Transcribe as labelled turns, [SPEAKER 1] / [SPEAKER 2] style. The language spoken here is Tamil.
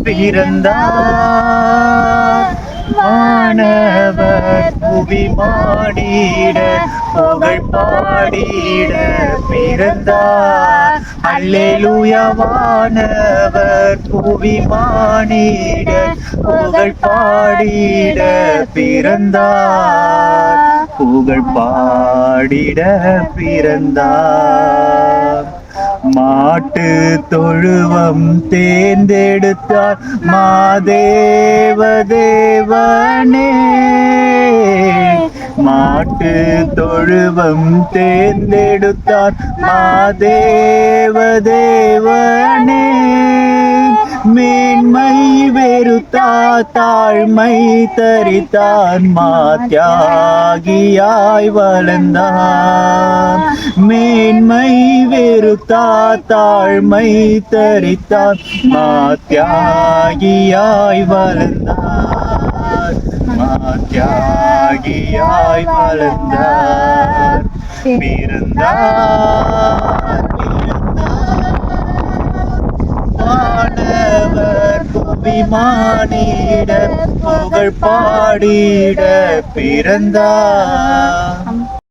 [SPEAKER 1] பிறந்தார். வானவர் புவி மாடிட புகழ் பாடிட பிறந்தார். அல்லேலூயா. வானவர் புவி மாடிட புகழ் பாடிட பிறந்தார். புகழ் பாடிட பிறந்தார். மாட்டு தொழுவம் தேர்ந்தெடுத்தார் மாதேவ தேவனே. மாட்டு தொழுவம் தேர்ந்தெடுத்தார் மாதேவ தேவனே. மேன்மை வெறுத்தா தாழ்மை தரித்தான் மாத்யாகியாய் வளர்ந்தான். மேன்மை வெறுத்தா தாழ்மை தரித்தான் மாத்யாகியாய் வளர்ந்தான். மாத்யாகியாய் வளர்ந்தார். பிறந்தார். வானவர் புவி மாடிட புகழ் பாடிட பிறந்தார்.